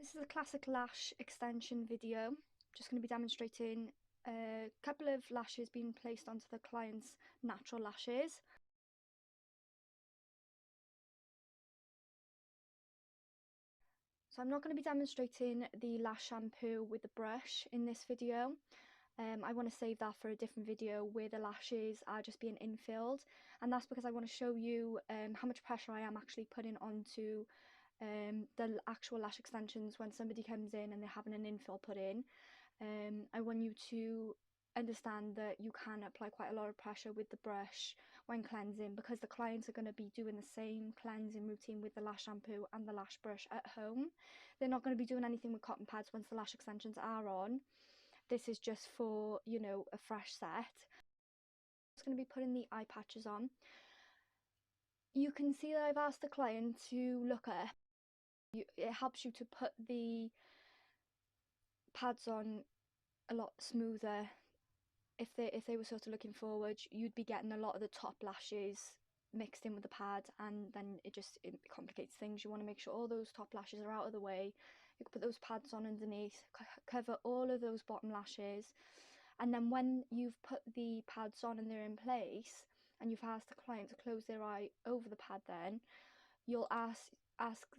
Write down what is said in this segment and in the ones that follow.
This is a classic lash extension video. Just going to be demonstrating a couple of lashes being placed onto the client's natural lashes. So I'm not going to be demonstrating the lash shampoo with the brush in this video. I want to save that for a different video where the lashes are just being infilled, and that's because I want to show you how much pressure I am actually putting onto the actual lash extensions when somebody comes in and they're having an infill put in. I want you to understand that you can apply quite a lot of pressure with the brush when cleansing, because the clients are going to be doing the same cleansing routine with the lash shampoo and the lash brush at home. They're not going to be doing anything with cotton pads once the lash extensions are on. This is just for, you know, a fresh set. I'm just going to be putting the eye patches on. You can see that I've asked the client to look up. It helps you to put the pads on a lot smoother. If they were sort of looking forward, you'd be getting a lot of the top lashes mixed in with the pad, and then it complicates things. You want to make sure all those top lashes are out of the way. You can put those pads on underneath, cover all of those bottom lashes, and then when you've put the pads on and they're in place and you've asked the client to close their eye over the pad, then you'll ask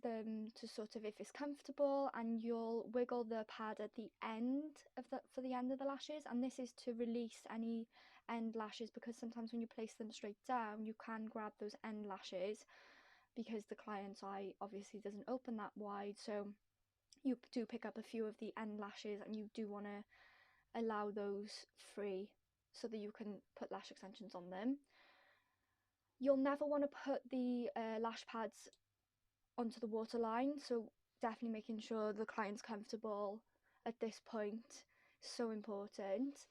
them to sort of, if it's comfortable, and you'll wiggle the pad at the end of for the end of the lashes, and this is to release any end lashes, because sometimes when you place them straight down you can grab those end lashes because the client's eye obviously doesn't open that wide, so you do pick up a few of the end lashes, and you do want to allow those free so that you can put lash extensions on them. You'll never want to put the lash pads onto the waterline, so definitely making sure the client's comfortable at this point, so important.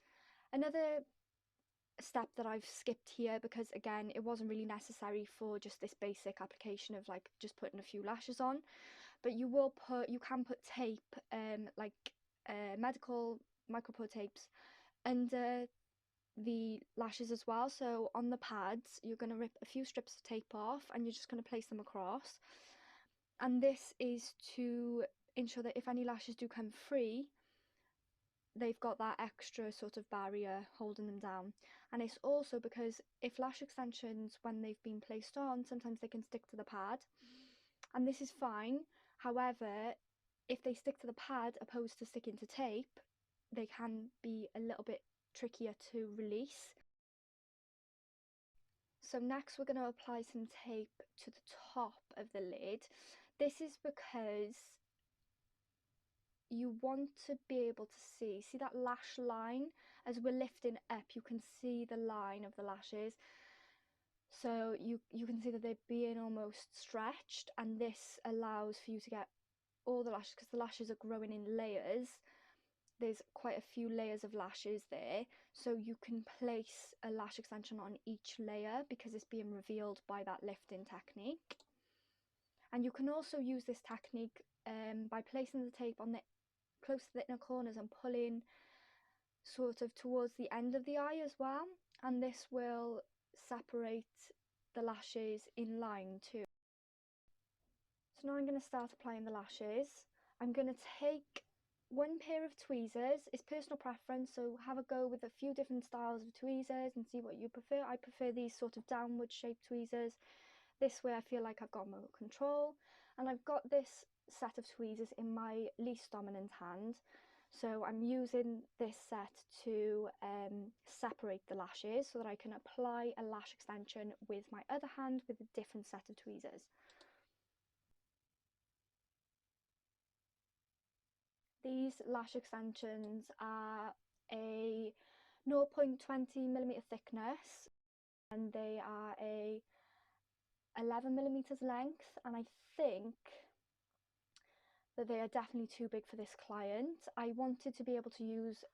Another step that I've skipped here, because again it wasn't really necessary for just this basic application of like just putting a few lashes on, but you can put tape, medical micropore tapes under the lashes as well. So on the pads you're going to rip a few strips of tape off and you're just going to place them across, and this is to ensure that if any lashes do come free, they've got that extra sort of barrier holding them down. And it's also because if lash extensions, when they've been placed on, sometimes they can stick to the pad, and this is fine. However, if they stick to the pad opposed to sticking to tape, they can be a little bit trickier to release. So next we're going to apply some tape to the top of the lid. This is because you want to be able to see that lash line. As we're lifting up, you can see the line of the lashes, so you can see that they're being almost stretched, and this allows for you to get all the lashes, because the lashes are growing in layers. There's quite a few layers of lashes there, so you can place a lash extension on each layer because it's being revealed by that lifting technique. And you can also use this technique by placing the tape on the close to the inner corners and pulling sort of towards the end of the eye as well, and this will separate the lashes in line too. So now I'm going to start applying the lashes. I'm going to take one pair of tweezers. It's personal preference, so have a go with a few different styles of tweezers and see what you prefer. I prefer these sort of downward shaped tweezers. This way I feel like I've got more control, and I've got this set of tweezers in my least dominant hand, so I'm using this set to separate the lashes so that I can apply a lash extension with my other hand with a different set of tweezers. These lash extensions are a 0.20mm thickness, and they are a 11mm length, and I think that they are definitely too big for this client. I wanted to be able to use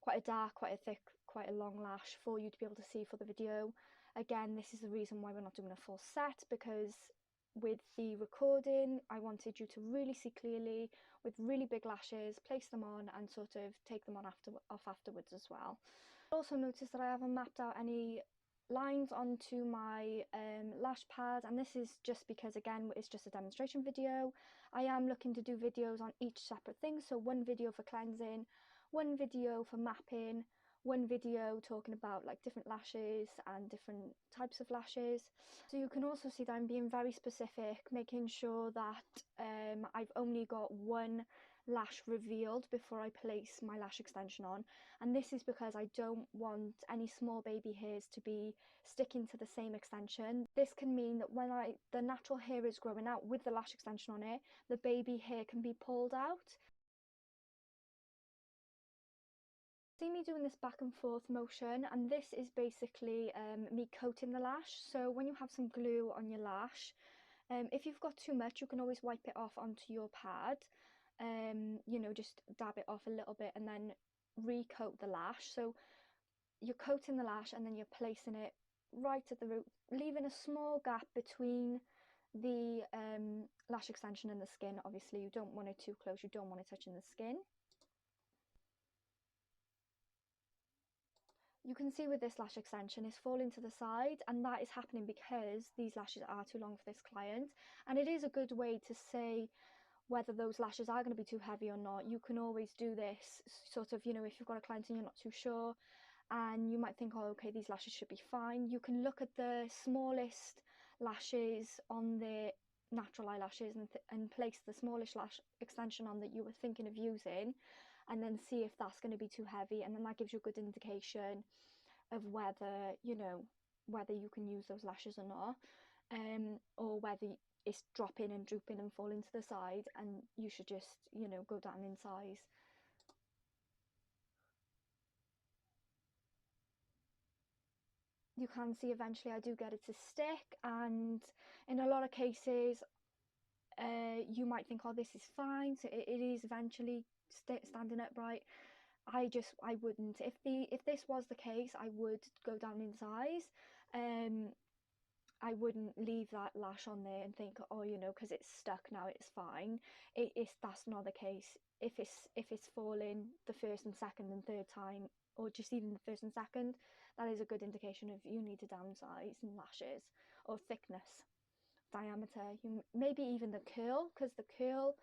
quite a dark, quite a thick, quite a long lash for you to be able to see for the video. Again, this is the reason why we're not doing a full set, because with the recording I wanted you to really see clearly with really big lashes, place them on and sort of take them on off afterwards as well. Also notice that I haven't mapped out any lines onto my lash pad, and this is just because, again, it's just a demonstration video. I am looking to do videos on each separate thing, so one video for cleansing, one video for mapping, one video talking about like different lashes and different types of lashes. So you can also see that I'm being very specific, making sure that I've only got one lash revealed before I place my lash extension on, and this is because I don't want any small baby hairs to be sticking to the same extension. This can mean that when the natural hair is growing out with the lash extension on it, the baby hair can be pulled out. See me doing this back and forth motion, and this is basically me coating the lash. So when you have some glue on your lash, if you've got too much, you can always wipe it off onto your pad. You know, just dab it off a little bit and then recoat the lash. So you're coating the lash and then you're placing it right at the root, leaving a small gap between the lash extension and the skin. Obviously, you don't want it too close, you don't want it touching the skin. You can see with this lash extension it's falling to the side, and that is happening because these lashes are too long for this client. And it is a good way to say whether those lashes are going to be too heavy or not. You can always do this sort of, you know, if you've got a client and you're not too sure and you might think, oh, okay, these lashes should be fine. You can look at the smallest lashes on the natural eyelashes and place the smallest lash extension on that you were thinking of using, and then see if that's going to be too heavy, and then that gives you a good indication of whether, you know, whether you can use those lashes or not, or whether it's dropping and drooping and falling to the side and you should just, you know, go down in size. You can see eventually I do get it to stick, and in a lot of cases you might think, oh, this is fine, so it is eventually standing upright. I wouldn't, if this was the case, I would go down in size. I wouldn't leave that lash on there and think, oh, you know, because it's stuck now it's fine. That's not the case. If it's falling the first and second and third time, or just even the first and second, that is a good indication of you need to downsize in lashes, or thickness, diameter. Maybe even the curl, because the curl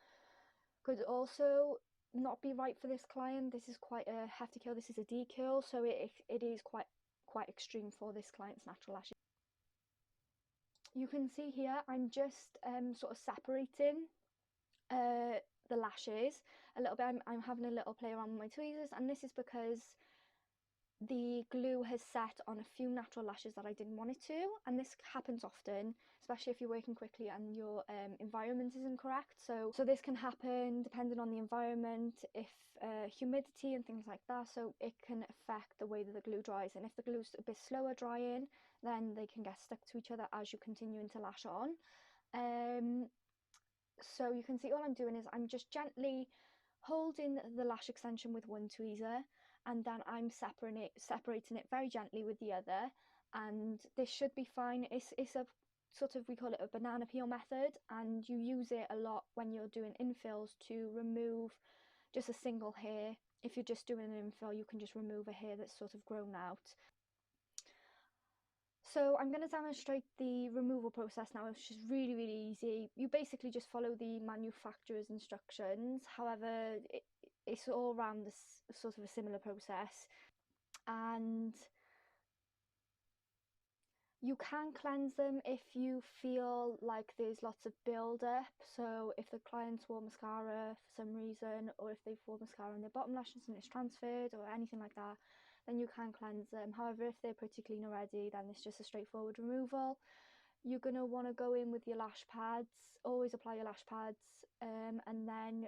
could also not be right for this client. This is quite a hefty curl. This is a D curl, so it is quite extreme for this client's natural lashes. You can see here I'm just sort of separating the lashes a little bit. I'm having a little play around with my tweezers, and this is because the glue has set on a few natural lashes that I didn't want it to, and this happens often, especially if you're working quickly and your environment isn't correct. So this can happen depending on the environment, if humidity and things like that, so it can affect the way that the glue dries, and if the glue's a bit slower drying, then they can get stuck to each other as you continue to lash on. So you can see all I'm doing is I'm just gently holding the lash extension with one tweezer, and then I'm separating it very gently with the other, and this should be fine. It's a sort of, we call it a banana peel method, and you use it a lot when you're doing infills to remove just a single hair. If you're just doing an infill, you can just remove a hair that's sort of grown out. So I'm going to demonstrate the removal process now, which is really easy. You basically just follow the manufacturer's instructions. However, it's all around this sort of a similar process, and you can cleanse them if you feel like there's lots of build up. So if the clients wore mascara for some reason, or if they've worn mascara on their bottom lashes and it's transferred or anything like that, then you can cleanse them. However, if they're pretty clean already, then it's just a straightforward removal. You're going to want to go in with your lash pads, always apply your lash pads, and then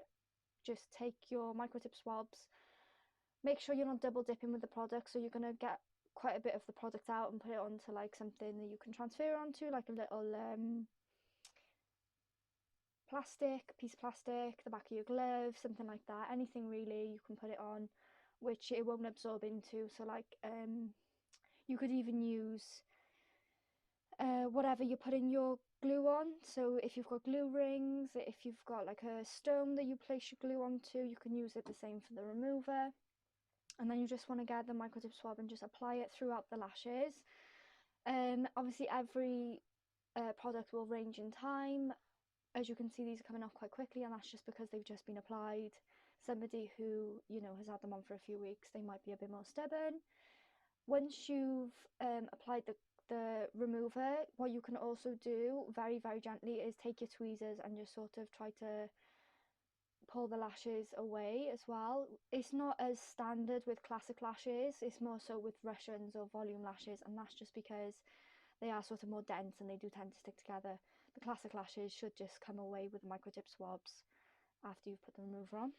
just take your microtip swabs. Make sure you're not double dipping with the product, so you're going to get quite a bit of the product out and put it onto like something that you can transfer onto, like a little piece of plastic, the back of your glove, something like that. Anything really you can put it on, which it won't absorb into. So like you could even use whatever you're putting your glue on. So if you've got glue rings, if you've got like a stone that you place your glue onto, you can use it the same for the remover. And then you just want to get the microtip swab and just apply it throughout the lashes. Obviously every product will range in time. As you can see, these are coming off quite quickly, and that's just because they've just been applied. Somebody who, has had them on for a few weeks, they might be a bit more stubborn. Once you've applied the remover, what you can also do very, very gently is take your tweezers and just sort of try to pull the lashes away as well. It's not as standard with classic lashes, it's more so with Russians or volume lashes, and that's just because they are sort of more dense and they do tend to stick together. The classic lashes should just come away with microtip swabs after you've put the remover on.